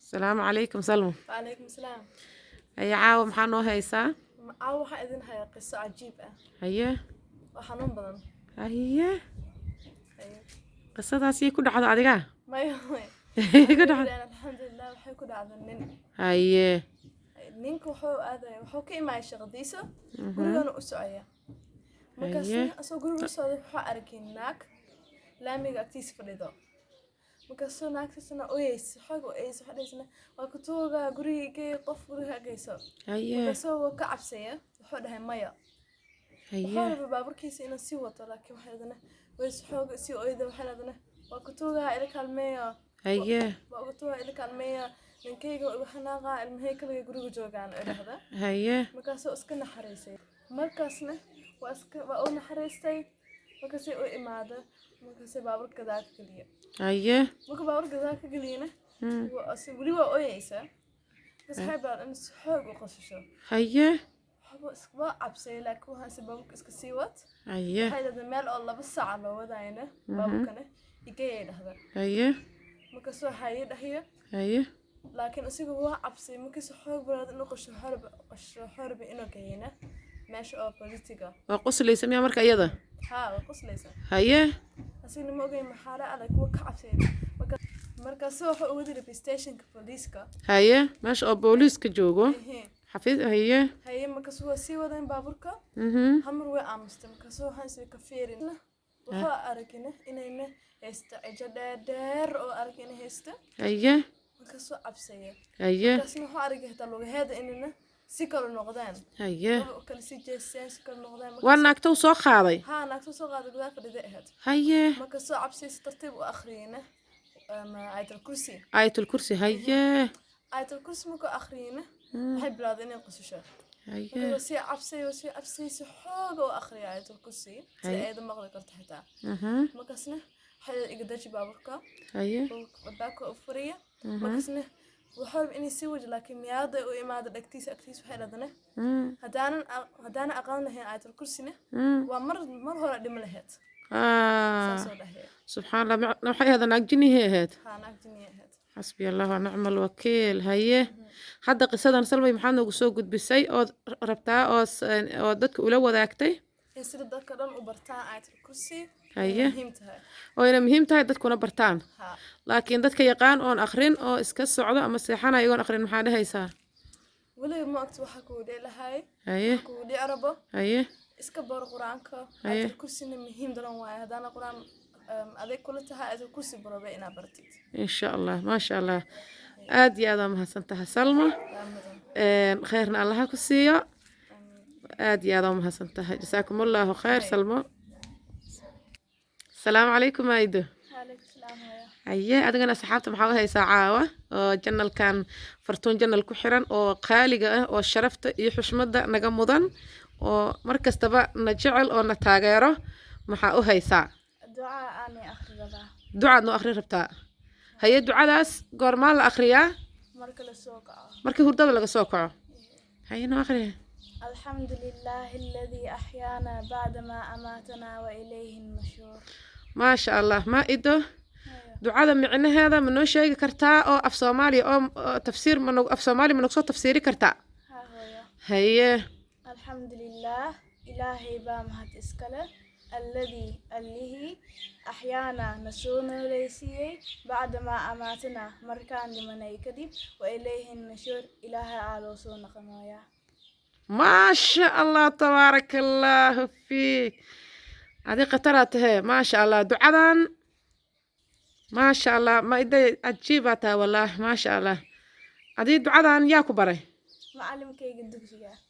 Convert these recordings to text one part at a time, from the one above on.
السلام عليكم سلمى. وعليكم السلام. هيا caawa maxaa noo haysaa? Caawa waxaa idin haya qiso cajiib ah haye oo xanuun badan. haye Haye. qisadaasii ku dhacdo adiga Maya ku dhacdo alxamdulilah waxay ku dhacday nin. haye Ninka wuxuu ka imaaday shaqadiisa gurigana u socaya. Markaas asoo guriga u socday wuxuu arkay naag laamiga agtiisa fadhido. Markaas naagtiisana ooyaysa xoog ooyaysa fadhiisana waa ku tuuga guriga qof guriga geyso. haye Markaas uu ka cabsaya wuxuu dhahay maya. haye wuxuu baaburkiisa inuu sii wato laakiin waxa idana way xoog sii ooyda waxa idana waa ku tuuga ila kalmeeyo haye waa ku tuuga ila kalmeeyo ninkayga waxa naaqa ilmahay kaliya guriga joogaan oo dhahda. haye Markaas uu iska naxariisay. Markaasna waa uu naxariistay. Markaas uu imaado markaas baaburka daad kaliya. haye Marka baaburka daad kaliyana wali waa ooyaysa. Markaas xaybaa in xoog u qasasho. haye waxba iska cabsay laakiin waxa baaburka iska sii wad. haye waxay meel oo 2 saac loo wadayna baaburkana igay dhahda. haye Markaas waxa dhahiyo haye laakiin asiga waa cabsay markaas xoog badan inuu qasho xorb inuu geeyna meesha oo politiga. waa qoslaysa miyaa marka iyada waa qoslaysa. haye asiga ma ogay maxaa la adag waa ka cabsay. markaas waxa uu wadi stationka poliska. haye meesha oo booliiska joogo xafiis haye haye markaas waa sii wadeen baaburka hamar way aamustay markaas waxaan sii ka fiirin waxa aragina inayna haysto cijo dheer oo aragina haysto haye markaas waa cabsay. haye markaas waxa aragay xitaa lugaheeda inayna si kale noqdaan haye oo kale si jeeseen si kale noqdaan. waa naagta soo qaaday naagta soo qaaday gudaha fadhida ahayd. haye markaas waa cabsay si tartiib u akhriyina ayatul kursi. ayatul kursi haye ayatul kursi markuu akhriyina waxay bilaawday inay qosasho. haye وسي عبسي حوجة وآخري عيط الكرسي سيد مغرق ارتحتها مكسنه حدا يقدرش بابركا haye وباكو أفرية مكسنه وحرب إني سوج لكن مياضة وإمادة أكتيس وحيد هذا هدانا أقلنا هنا عيط الكرسي ومر هو رقدم لهات سبحان الله نوحي هذا ناقجني هيهات ناقجني هيهات حسبي الله ونعم الوكيل هيه hadda qisadan salmay maxaa noogu soo gudbisay oo rabtaa oo dadka ula wadaagtay sida dadka dhan u bartaan ayatul kursi haye muhiim tahay oo inay muhiim tahay dadkuna bartaan laakiin dadka yaqaan oon akhrin oo iska socdo ama seexana iyagoon akhrin maxaa dhahaysaa wali ma ogta waxa ku dheelahay haye ku dhiarabo haye iska bar quraanka ayatul kursina muhiim daran waay hadana quraan adeeg kula tahay ayatul kursi barobe ina bartid insha Allah ma sha Allah aad iyo aad mahadsantahay Salma khayrna Allah ku siiyo aad iyo aad mahadsantahay jasaakumullahu khayr Salma السلام عليكم أيدو. عليكم السلام أيه أدغنا أصحابته محاوها يساعة جنال كان فرتون جنال كحران أو قالقة أو شرفت يحشمد نجمدان أو مركز تبع نجعل أو نتاجره محاوها يساع دعاء أني أخرى دعاء نو أخرى ربطاء هي دعاء داس قرمال أخريا مركز السوق مركز هردا ولا سوقع هي نو أخرى الحمد لله الذي أحيانا بعدما أماتنا وإليه النشور ما شاء الله ما إدو دعاء معنى هذا منو شيء كرتا أو أف صومالي أو تفسير منو أف صومالي منو صوت تفسيري كرتا هي الحمد لله إلهي بامهات إسكاله الذي أحيانا نسونا ليسيه بعدما أماتنا مركان لمن يكذب وإليه النشور إلهي عالوسون قمايا ما شاء الله تبارك الله فيك هذه قطرتها ما شاء الله دعاء ما شاء الله ما إذا أجيبتها والله ما شاء الله هذه دعاء يا كبري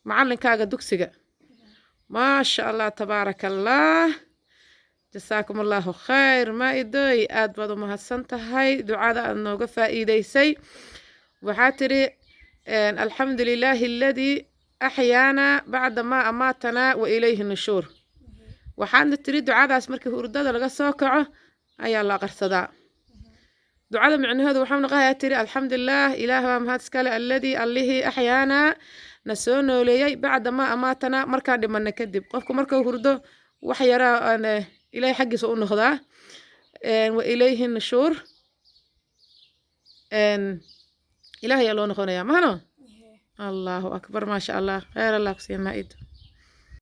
معلم كاجا دكسيجا ما شاء الله تبارك الله جزاكم الله خير ما إذا أدبر ما هسنتهاي دعاء أنه فائدة سي وحاتري الحمد لله الذي أحيانا بعد ما أماتنا وإليه النشور وحان تريد دعاء اسمك هرداد لغا سوكعه أي الله قرصدا دعاء معنى هذا وحان غاية تري الحمد لله إله ما هاتسكال الذي الله أحيانا نسونه لي بعد ما أماتنا مركا لمن نكذب قفكم مركا هردو وحيرا أن إلهي حقي سؤول نخذا وإليه النشور إلهي الله نخونا يا مهنو Ihe. الله أكبر ما شاء الله خير الله كسي ما إيد